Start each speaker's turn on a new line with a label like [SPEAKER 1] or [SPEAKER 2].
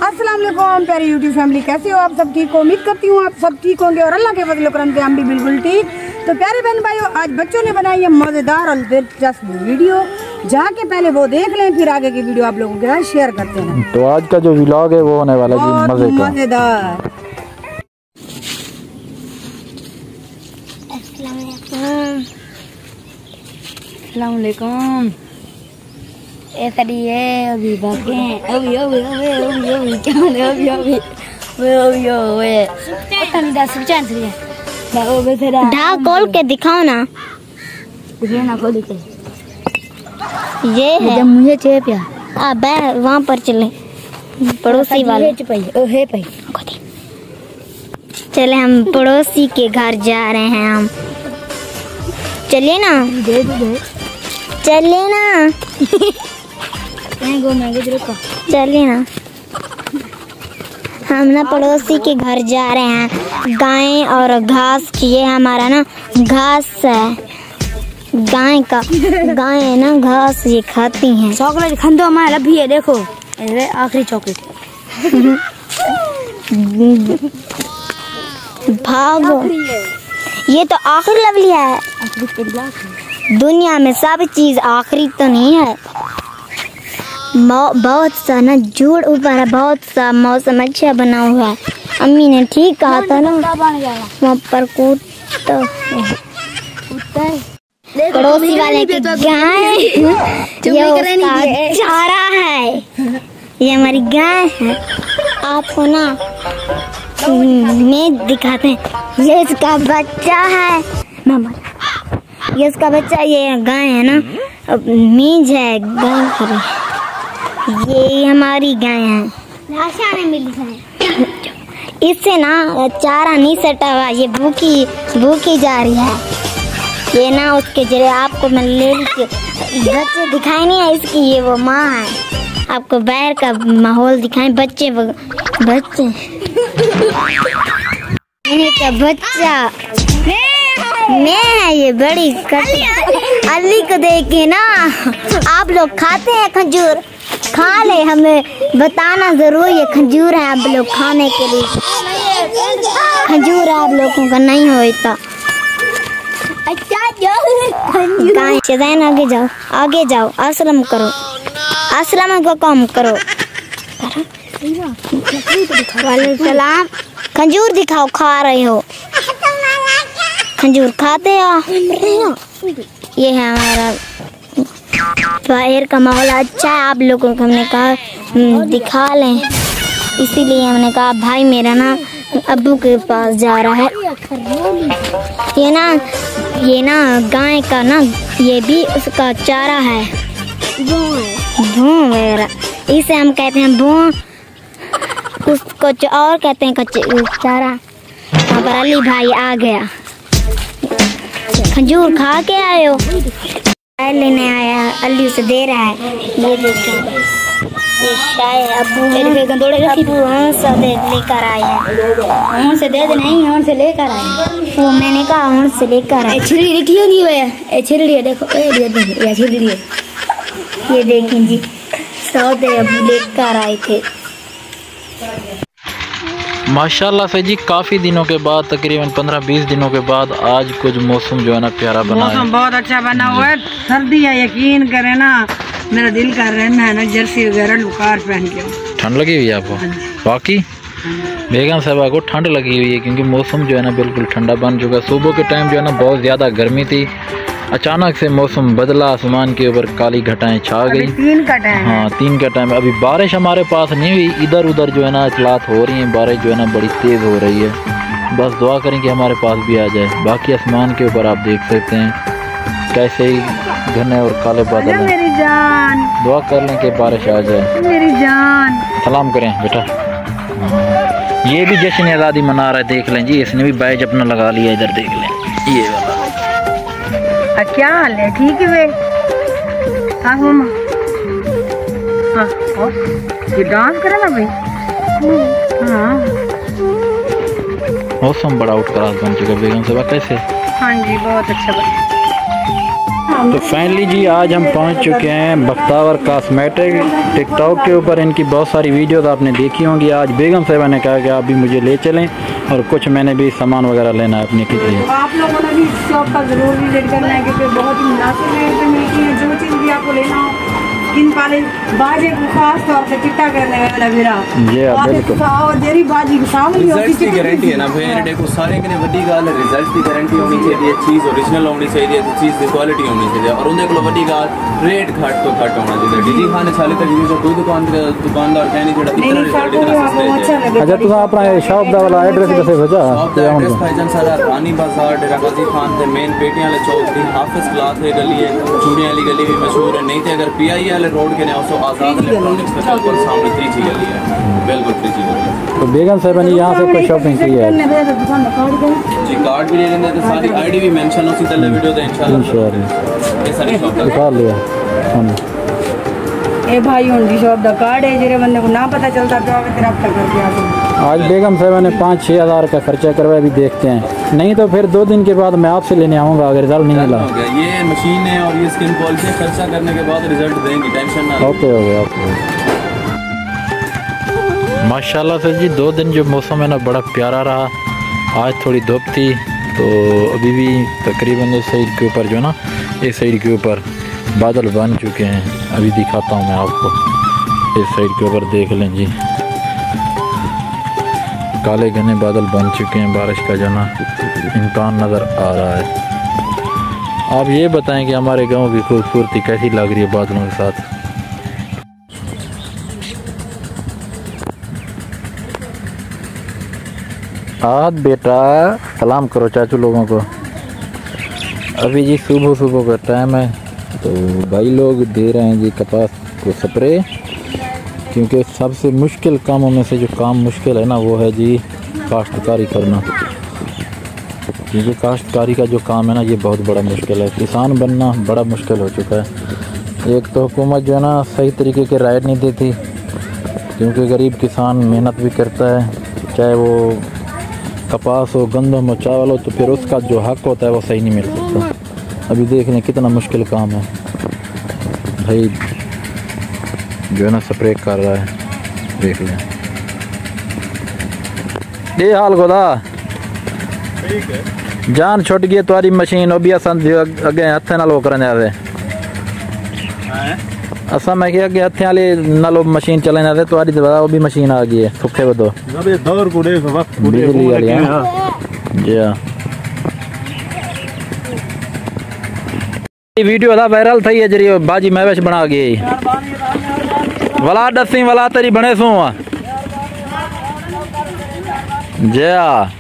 [SPEAKER 1] अस्सलाम वालेकुम प्यारी यूट्यूब फैमिली, कैसे हो आप सब? ठीक हो? उम्मीद करती हूँ आप सब ठीक होंगे और अल्लाह के फजल करम से हम भी बिल्कुल ठीक। तो प्यारे बहन भाइयों, आज बच्चों ने बनाई है मज़ेदार और दिलचस्प वीडियो, जाके पहले वो देख लें, फिर आगे की वीडियो आप लोगों के साथ शेयर करते हैं।
[SPEAKER 2] तो आज का जो व्लॉग है वो होने वाला है
[SPEAKER 1] मज़ेदार। अस्सलाम वालेकुम।
[SPEAKER 3] अभी भागे अभी अभी अभी अभी अभी क्या अभी अभी अभी अभी अभी पता नहीं दस चांस है ढा खोल के दिखाओ ना, ये ना खोल के ये है जब मुझे चेप या अब वहाँ पर चले पड़ोसी वाले है भाई चले हम पड़ोसी के घर जा रहे हैं। हम चलिए ना, चलिए ना चलिए ना, हम ना पड़ोसी के घर जा रहे हैं। गाय और घास, ये हमारा ना घास है, गाय है ना घास, ये खाती हैं। चॉकलेट खंडो हमारा भी है, देखो आखिरी चॉकलेट। भागो, ये तो आखिरी लवली है। दुनिया में सब चीज आखिरी तो नहीं है। बहुत सा ना झूठ ऊपर है, बहुत सा मौसम अच्छा बना हुआ है। अम्मी ने ठीक कहा था ना, वहाँ पर कूदता पड़ोसी वाले की गाय, ये उसका चारा है, ये हमारी गाय है। आपको ना मैं दिखाते हैं, ये इसका बच्चा है, ये इसका बच्चा, ये गाय है ना, मीज है गाय खरी, ये हमारी गाय है। इससे ना चारा नहीं सटा हुआ, ये भूखी जा रही है। ये ना उसके जरिए आपको मैं ले लीजिए, बच्चे दिखाई नहीं है इसकी, ये वो माँ है। आपको बाहर का माहौल दिखाएं, बच्चे का बच्चा मैं है, ये बड़ी अली को देख के ना आप लोग खाते हैं खजूर, खा ले, हमें बताना जरूर ये खजूर है आप लोग खाने के लिए। खजूर आप लोगों का नहीं होता। आगे जाओ, अस्सलाम करो, अस्सलाम का काम करो। वालेकुम, खजूर दिखाओ, खा रहे हो खजूर, खाते हो? ये है हमारा बाहर का माहौल अच्छा है, आप लोगों को हमने कहा दिखा लें, इसीलिए हमने कहा भाई मेरा ना अब्बू के पास जा रहा है। ये ना गाय का ना, ये भी उसका चारा है, भूं वगैरह, इसे हम कहते हैं भूं, उसको और कहते हैं चारा। वहाँ पर अली भाई आ गया, खजूर खा के आए हो? लेने आया, अली उसे दे रहा है, ये देखो, ये शायद अब्बू लेकर आए हैं, से दे दे, नहीं से लेकर आए, वो मैंने कहा से लेकर आए। ये देखें जी, सौदे अब्बू लेकर आए थे।
[SPEAKER 2] माशाल्लाह से जी, काफ़ी दिनों के बाद, तकरीबन 15-20 दिनों के बाद आज कुछ मौसम जो है ना प्यारा बना है।
[SPEAKER 1] मौसम बहुत अच्छा बना हुआ है, सर्दी है, यकीन करें ना, मेरा दिल कर रहा है ना जर्सी वगैरह लुकार पहन के। ठंड
[SPEAKER 2] लगी हुई है आपको? बाकी बेगम साहबा को ठंड लगी हुई है, क्योंकि मौसम जो है ना बिल्कुल ठंडा बन चुका है। सुबह के टाइम जो है ना बहुत ज़्यादा गर्मी थी, अचानक से मौसम बदला, आसमान के ऊपर काली घटाएं छा गई।
[SPEAKER 1] 3 का टाइम,
[SPEAKER 2] हाँ 3 का टाइम। अभी बारिश हमारे पास नहीं हुई, इधर उधर जो है ना इतलात हो रही हैं, बारिश जो है ना बड़ी तेज़ हो रही है। बस दुआ करें कि हमारे पास भी आ जाए। बाकी आसमान के ऊपर आप देख सकते हैं कैसे ही घने और काले बादल हैं।
[SPEAKER 1] मेरी जान,
[SPEAKER 2] दुआ कर लें कि बारिश आ जाए।
[SPEAKER 1] मेरी जान,
[SPEAKER 2] सलाम करें बेटा। ये भी जश्न आज़ादी मना रहा है, देख लें जी, इसने भी बैज अपना लगा लिया, इधर देख लें ये वाला।
[SPEAKER 1] क्या हाल है? ठीक है वे? हाँ मामा, हाँ ये डांस करे ना भाई। हाँ
[SPEAKER 2] मौसम बड़ा उठ कर बन चुका बेगम साहब, कैसे?
[SPEAKER 1] हाँ जी, बहुत अच्छा बना।
[SPEAKER 2] तो फाइनली जी आज हम पहुंच चुके हैं बख्तावर कॉस्मेटिक। टिकटॉक के ऊपर इनकी बहुत सारी वीडियोस आपने देखी होंगी। आज बेगम साहिबा ने कहा कि आप भी मुझे ले चलें और कुछ मैंने भी सामान वगैरह लेना है अपने के लिए।
[SPEAKER 1] आप लोगों ने भी शॉप पर जरूर विजिट करना है क्योंकि बहुत ही मुनासिब रेट पे मिलती है। जो चीज़ भी आपको लेना हो स्किन पॉलिश बाजे को खास तौर पे चिट्टा करने वाला मेरा
[SPEAKER 2] ये बिल्कुल
[SPEAKER 1] और जेरी बाजी की सामने
[SPEAKER 4] रिजल्ट की गारंटी है ना भाई। देखो सारे कने वड्डी गल रिजल्ट की गारंटी होनी चाहिए, चीज़ ओरिजिनल होनी चाहिए, चीज़ की क्वालिटी होनी चाहिए और उन्हें को वड्डी गल रेट घट तो घट होना चाहिए। डीजी खान साले तक जो कोई दुकानदार कहनी जेड़ा इतना रिजल्ट इतना सस्ते।
[SPEAKER 2] अच्छा तुम अपना शॉप दा वाला एड्रेस कैसे भेजा?
[SPEAKER 4] शॉप दा एड्रेस भाईजान सारा रानी बाजार डेरा गाजी खान ते मेन पेटियां वाले चौक दी हाफिज क्लाथ है गली है, चूड़ियां वाली गली भी मशहूर है। नहीं तो अगर पीआई वाले रोड के ने उसो आजाद इलेक्ट्रॉनिक्स के बिल्कुल सामने त्रिची गली है, बिल्कुल त्रिची गली है।
[SPEAKER 2] तो बेगम साहिबा ने यहाँ से कोई शॉपिंग की है
[SPEAKER 4] जी? कार्ड भी ले लेंगे तो सारी आईडी भी मेंशन उसी तले वीडियो दे इंशाल्लाह। ये सारी शॉप
[SPEAKER 2] निकाल लिया
[SPEAKER 1] ए भाई उनकी शॉप दा कार्ड है जेरे बंदे को ना पता चलता तो आगे तेरा तक करके आ सकते।
[SPEAKER 2] आज बेगम साहिबा ने 5-6 हज़ार का खर्चा करवाया, भी देखते हैं। नहीं तो फिर 2 दिन के बाद मैं आपसे लेने आऊँगा अगर रिजल्ट नहीं मिला।
[SPEAKER 4] ये मशीन है और ये स्किन पॉलिश है, खर्चा करने के बाद रिजल्ट देंगे, टेंशन ना।
[SPEAKER 2] ओके हो गया ओके। माशाल्लाह से जी 2 दिन जो मौसम है ना बड़ा प्यारा रहा। आज थोड़ी धूप थी तो अभी भी तकरीबन इस साइड के ऊपर जो है ना, इस साइड के ऊपर बादल बन चुके हैं। अभी दिखाता हूँ मैं आपको, इस साइड के ऊपर देख लें जी, काले घने बादल बन चुके हैं। बारिश का जो ना इम्कान नज़र आ रहा है। आप ये बताएं कि हमारे गांव की खूबसूरती कैसी लग रही है बादलों के साथ। आज बेटा सलाम करो चाचू लोगों को। अभी जी सुबह सुबह का टाइम है तो भाई लोग दे रहे हैं जी कपास को स्प्रे, क्योंकि सबसे मुश्किल कामों में से जो काम मुश्किल है ना वो है जी काश्तकारी करना। क्योंकि काश्तकारी का जो काम है ना ये बहुत बड़ा मुश्किल है। किसान बनना बड़ा मुश्किल हो चुका है। एक तो हुकूमत जो है ना सही तरीके के राइट नहीं देती, क्योंकि गरीब किसान मेहनत भी करता है, चाहे वो कपास हो, गंदम हो, चावल हो, तो फिर उसका जो हक होता है वो सही नहीं मिल सकता। अभी देख लें कितना मुश्किल काम है भाई, जो है ना स्प्रे कर रहा है, देख लें। ये हाल खुदा
[SPEAKER 4] ठीक है
[SPEAKER 2] जान छुट गई तुम्हारी मशीन भी अगे हथे नाल करन जाते असा मैं अगे हथे वाली नाल मशीन चलन जाते तुम्हारी वो भी मशीन आ गई है सुखे बदो बिजली वाली जी हाँ। वीडियो था वायरल थी है जरी बाजी मैवेश बना गई वला दसी वला तेरी बने सू जी हाँ।